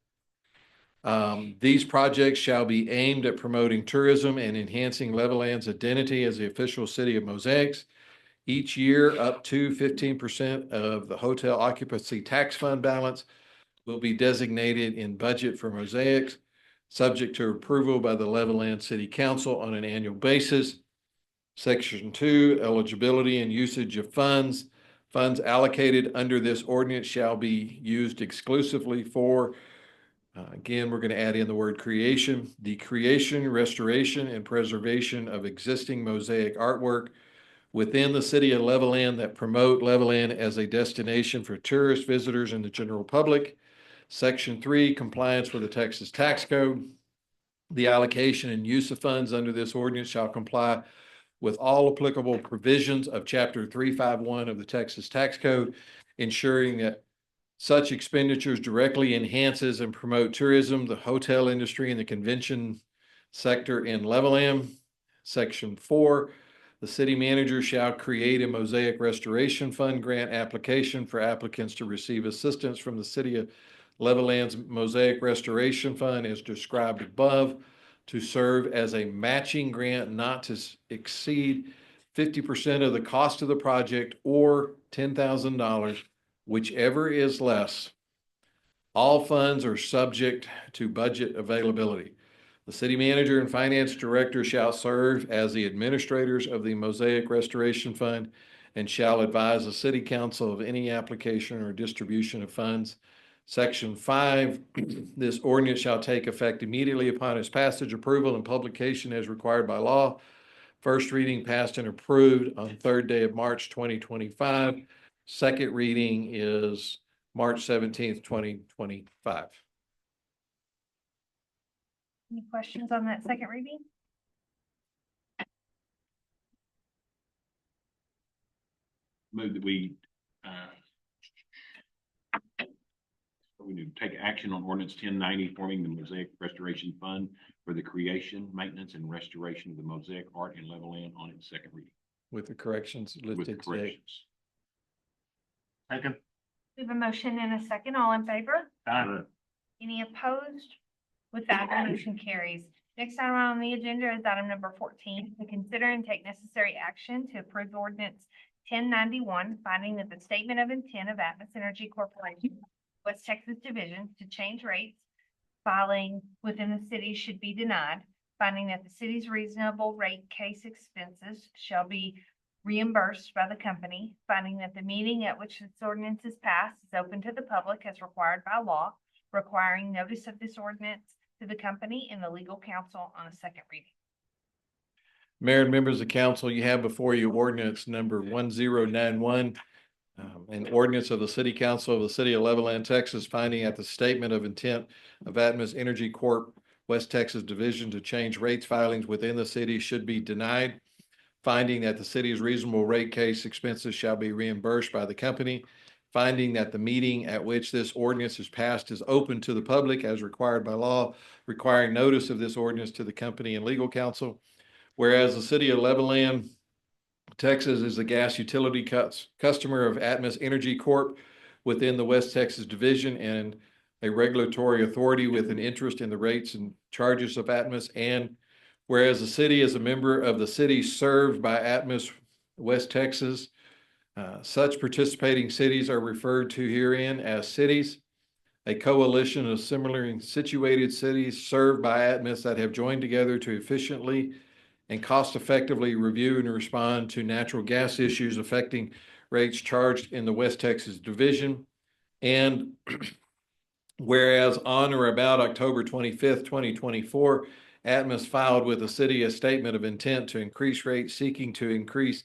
S10: These projects shall be aimed at promoting tourism and enhancing Levelland's identity as the official city of mosaics. Each year, up to 15% of the hotel occupancy tax fund balance will be designated in budget for mosaics, subject to approval by the Levelland City Council on an annual basis. Section 2, eligibility and usage of funds. Funds allocated under this ordinance shall be used exclusively for again, we're going to add in the word creation, the creation, restoration, and preservation of existing mosaic artwork within the city of Levelland that promote Levelland as a destination for tourists, visitors, and the general public. Section 3, compliance with the Texas Tax Code. The allocation and use of funds under this ordinance shall comply with all applicable provisions of Chapter 351 of the Texas Tax Code, ensuring that such expenditures directly enhances and promote tourism, the hotel industry, and the convention sector in Levelland. Section 4, the city manager shall create a mosaic restoration fund grant application for applicants to receive assistance from the city of Levelland's Mosaic Restoration Fund as described above to serve as a matching grant not to exceed 50% of the cost of the project or $10,000, whichever is less. All funds are subject to budget availability. The city manager and finance director shall serve as the administrators of the Mosaic Restoration Fund and shall advise the city council of any application or distribution of funds. Section 5, this ordinance shall take effect immediately upon its passage, approval, and publication as required by law. First reading passed and approved on third day of March 2025. Second reading is March 17th, 2025.
S1: Any questions on that second reading?
S2: Move that we need to take action on ordinance 1090, forming the Mosaic Restoration Fund for the creation, maintenance, and restoration of the Mosaic Art and Level Land on its second reading.
S10: With the corrections
S2: With
S10: listed today.
S2: corrections. Second.
S1: We have a motion and a second. All in favor?
S2: Aye.
S1: Any opposed? With that, the motion carries. Next item on the agenda is item number 14, to consider and take necessary action to approve ordinance 1091, finding that the statement of intent of Atmos Energy Corporation, West Texas Division, to change rates filing within the city should be denied, finding that the city's reasonable rate case expenses shall be reimbursed by the company, finding that the meeting at which this ordinance is passed is open to the public as required by law, requiring notice of this ordinance to the company and the legal counsel on a second reading.
S10: Mayor and members of council, you have before you ordinance number 1091. An ordinance of the City Council of the City of Levelland, Texas, finding at the statement of intent of Atmos Energy Corp. West Texas Division to change rates filings within the city should be denied, finding that the city's reasonable rate case expenses shall be reimbursed by the company, finding that the meeting at which this ordinance is passed is open to the public as required by law, requiring notice of this ordinance to the company and legal counsel. Whereas the City of Levelland, Texas is a gas utility customer of Atmos Energy Corp. Within the West Texas Division and a regulatory authority with an interest in the rates and charges of Atmos. And whereas the city is a member of the city served by Atmos West Texas, such participating cities are referred to herein as cities, a coalition of similarly situated cities served by Atmos that have joined together to efficiently and cost-effectively review and respond to natural gas issues affecting rates charged in the West Texas Division. And whereas on or about October 25th, 2024, Atmos filed with the city a statement of intent to increase rates, seeking to increase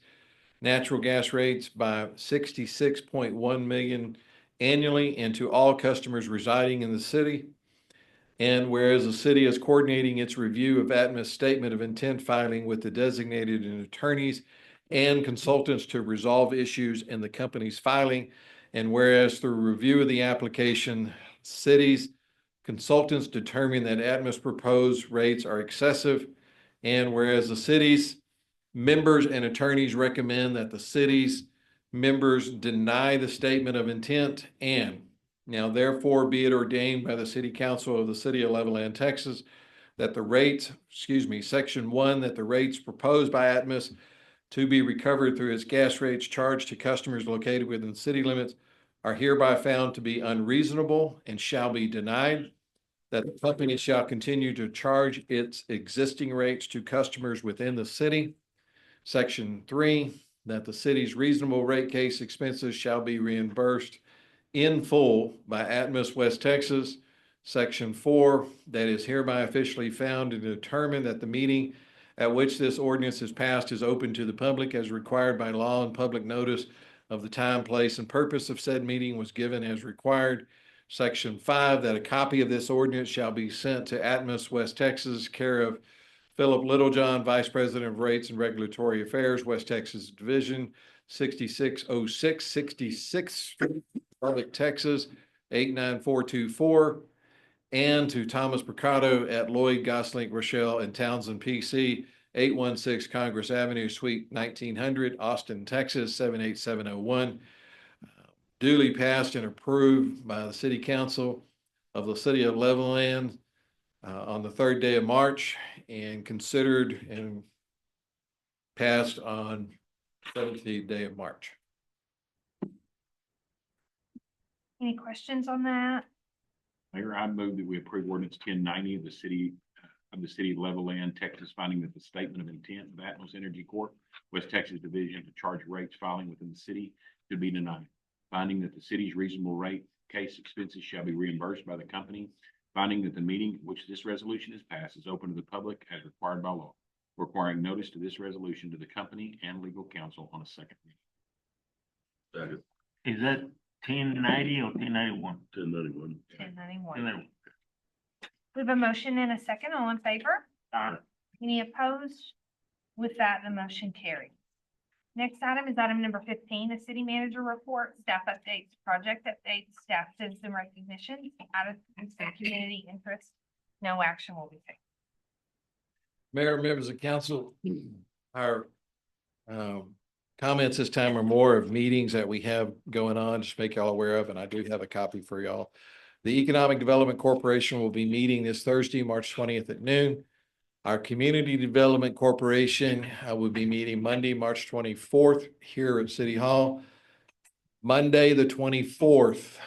S10: natural gas rates by 66.1 million annually and to all customers residing in the city. And whereas the city is coordinating its review of Atmos statement of intent filing with the designated attorneys and consultants to resolve issues in the company's filing. And whereas through review of the application, cities consultants determine that Atmos proposed rates are excessive. And whereas the city's members and attorneys recommend that the city's members deny the statement of intent, and now therefore be it ordained by the City Council of the City of Levelland, Texas, that the rates, section 1, that the rates proposed by Atmos to be recovered through its gas rates charged to customers located within city limits are hereby found to be unreasonable and shall be denied, that the company shall continue to charge its existing rates to customers within the city. Section 3, that the city's reasonable rate case expenses shall be reimbursed in full by Atmos West Texas. Section 4, that is hereby officially found and determined that the meeting at which this ordinance is passed is open to the public as required by law, and public notice of the time, place, and purpose of said meeting was given as required. Section 5, that a copy of this ordinance shall be sent to Atmos West Texas, care of Philip Littlejohn, Vice President of Rates and Regulatory Affairs, West Texas Division, 6606 66th Street, Lubbock, Texas, 89424, and to Thomas Mercado at Lloyd, Gosling, Rochelle, and Townsend, PC, 816 Congress Avenue, Suite 1900, Austin, Texas, 78701. Duly passed and approved by the City Council of the City of Levelland on the third day of March, and considered and passed on 17th day of March.
S1: Any questions on that?
S2: Mayor, I move that we approve ordinance 1090 of the city of Levelland, Texas, finding that the statement of intent of Atmos Energy Corp., West Texas Division to charge rates filing within the city should be denied. Finding that the city's reasonable rate case expenses shall be reimbursed by the company. Finding that the meeting at which this resolution is passed is open to the public as required by law. Requiring notice to this resolution to the company and legal counsel on a second reading.
S3: Second.
S2: Is that 1090 or 1091?
S3: 1091.
S1: 1091. We have a motion and a second. All in favor?
S2: Aye.
S1: Any opposed? With that, the motion carries. Next item is item number 15, the city manager report, staff updates, project updates, staff citizen recognition, attitudes and community interest. No action will be taken.
S10: Mayor, members of council, our comments this time are more of meetings that we have going on, just make y'all aware of, and I do have a copy for y'all. The Economic Development Corporation will be meeting this Thursday, March 20th at noon. Our Community Development Corporation will be meeting Monday, March 24th here at City Hall. Monday, the 24th,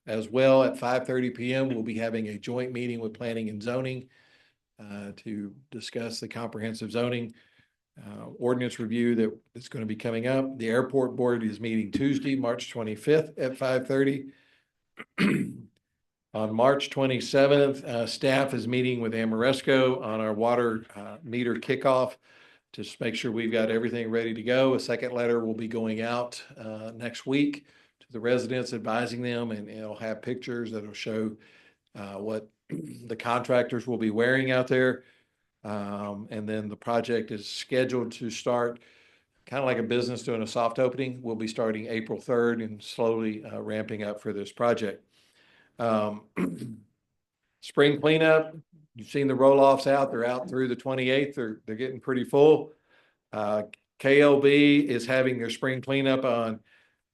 S10: as well at 5:30 p.m. We'll be having a joint meeting with Planning and Zoning to discuss the comprehensive zoning ordinance review that is going to be coming up. The Airport Board is meeting Tuesday, March 25th at 5:30. On March 27th, staff is meeting with Amoresco on our water meter kickoff to just make sure we've got everything ready to go. A second letter will be going out next week to the residents, advising them, and it'll have pictures that'll show what the contractors will be wearing out there. And then the project is scheduled to start kind of like a business doing a soft opening. We'll be starting April 3rd and slowly ramping up for this project. Spring cleanup, you've seen the roll-offs out. They're out through the 28th. They're getting pretty full. KLB is having their spring cleanup on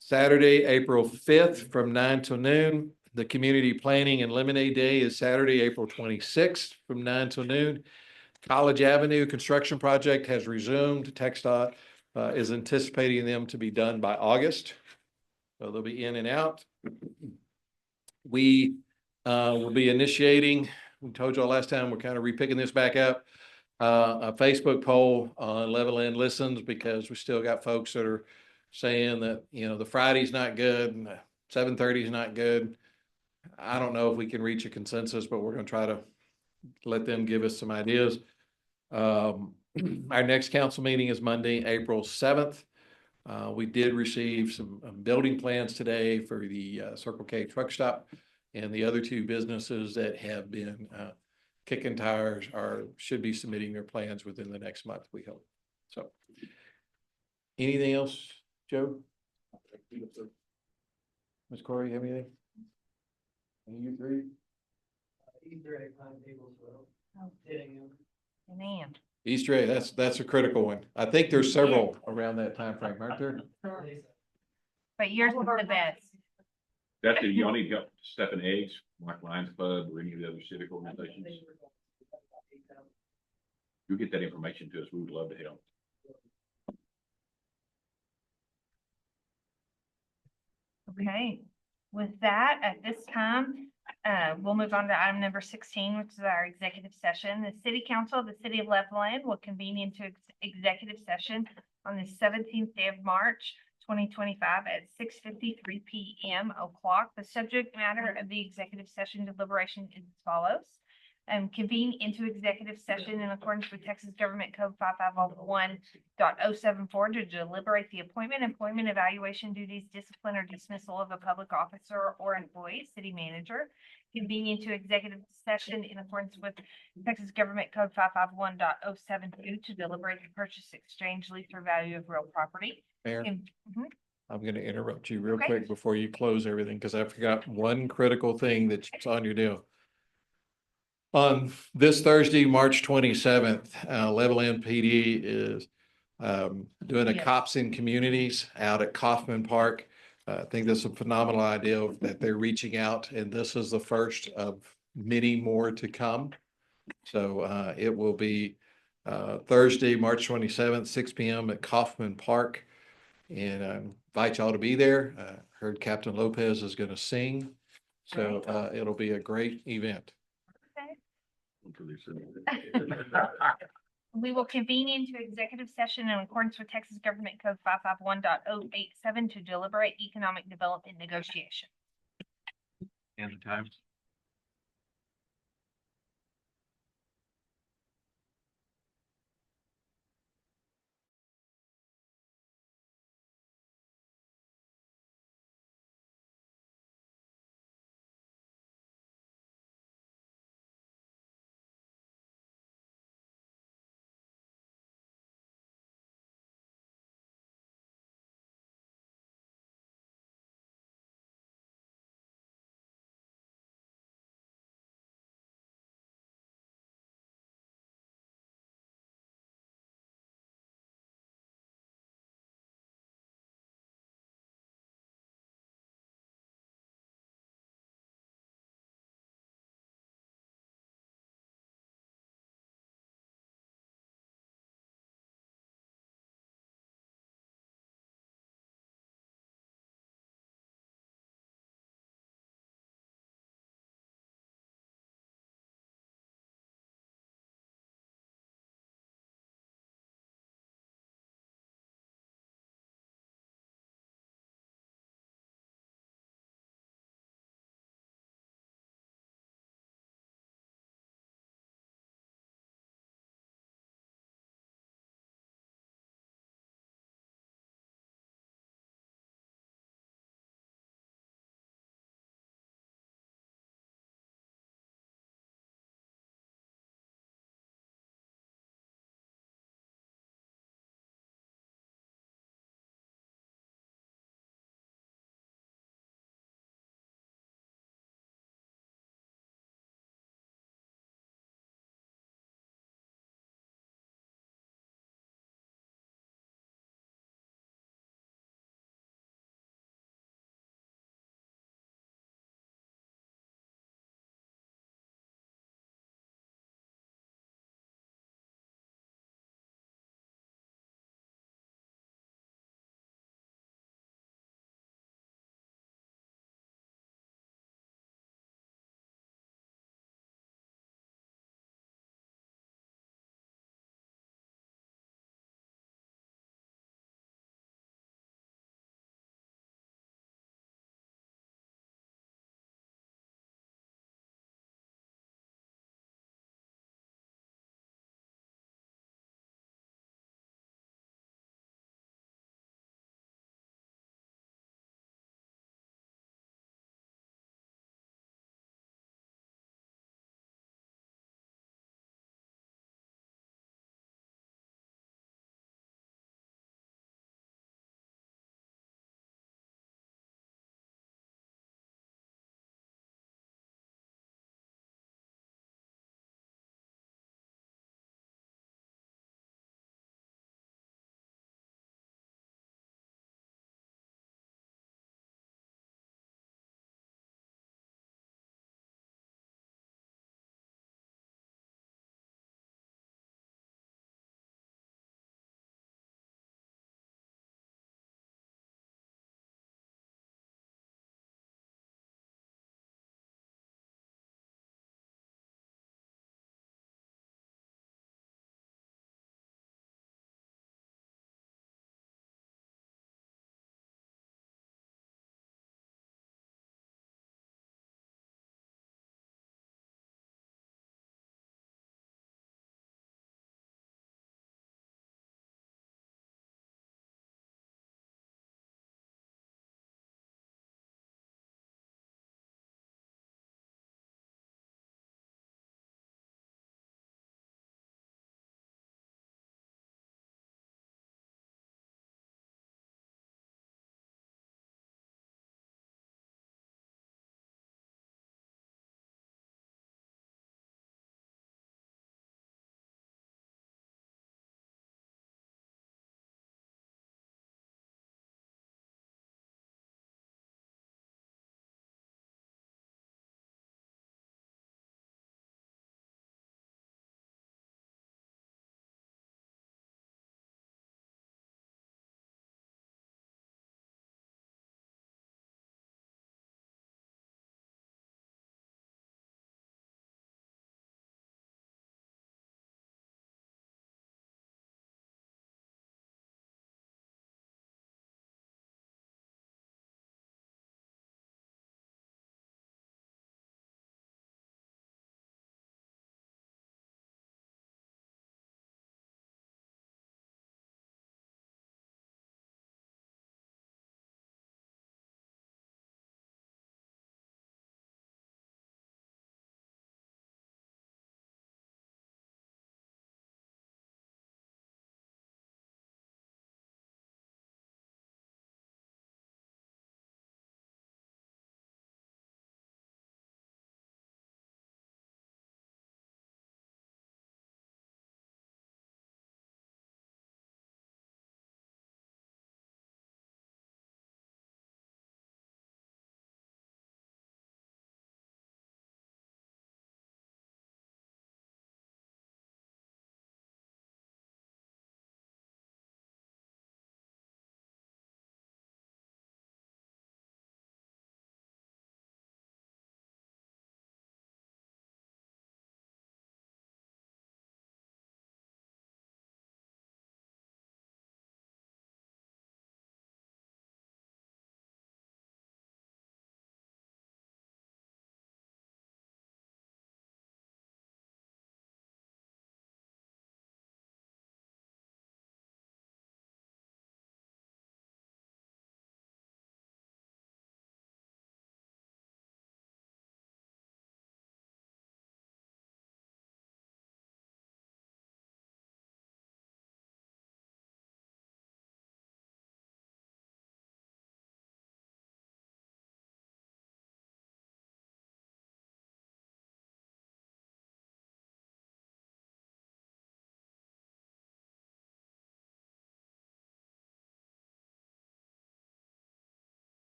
S10: Saturday, April 5th from 9 till noon. The Community Planning and Lemonade Day is Saturday, April 26th from 9 till noon. College Avenue construction project has resumed. TxDOT is anticipating them to be done by August. So they'll be in and out. We will be initiating, we told y'all last time, we're kind of repicking this back up, a Facebook poll on Levelland Listens, because we still got folks that are saying that, you know, the Friday's not good and the 7:30 is not good. I don't know if we can reach a consensus, but we're going to try to let them give us some ideas. Our next council meeting is Monday, April 7th. We did receive some building plans today for the Circle K truck stop, and the other two businesses that have been kicking tires should be submitting their plans within the next month, we hope. So anything else, Joe? Ms. Corey, you have anything? And you three?
S1: Man.
S10: Easter egg, that's a critical one. I think there's several around that time frame, aren't there?
S1: But yours is the best.
S2: That's it. Y'all need help stuffing eggs, like Lions Club or any of the other civic organizations. You get that information to us. We would love to help.
S1: Okay, with that, at this time, we'll move on to item number 16, which is our executive session. The City Council of the City of Levelland will convene into executive session on the 17th day of March, 2025 at 6:53 p.m. o'clock. The subject matter of the executive session deliberation is as follows. Convene into executive session in accordance with Texas Government Code 5501.074 to deliberate the appointment, employment, evaluation, duties, discipline, or dismissal of a public officer or employee, city manager. Convene into executive session in accordance with Texas Government Code 551.072 to deliberate the purchase, exchange, lease, or value of real property.
S10: Mayor,
S1: Mhm.
S10: I'm going to interrupt you real
S1: Okay.
S10: quick before you close everything, because I forgot one critical thing that's on your deal. On this Thursday, March 27th, Levelland PD is doing a
S1: Yes.
S10: Cops in Communities out at Kaufman Park. I think that's a phenomenal idea that they're reaching out, and this is the first of many more to come. So it will be Thursday, March 27th, 6 p.m. at Kaufman Park. And I invite y'all to be there. Heard Captain Lopez is going to sing. So it'll be a great event.
S1: We will convene into executive session in accordance with Texas Government Code 551.087 to deliberate economic development negotiation.
S3: And the times?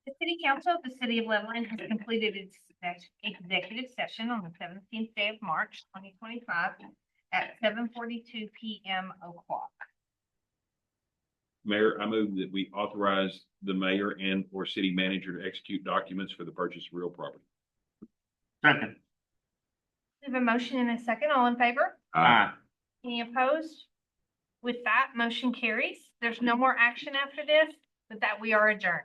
S1: The City Council of the City of Levelland has completed its executive session on the 17th day of March, 2025 at 7:42 PM o'clock.
S2: Mayor, I move that we authorize the mayor and or city manager to execute documents for the purchase of real property.
S7: Second.
S1: We have a motion and a second. All in favor?
S2: Aye.
S1: Any opposed? With that, motion carries. There's no more action after this. With that, we are adjourned.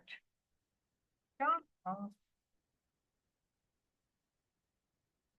S1: John?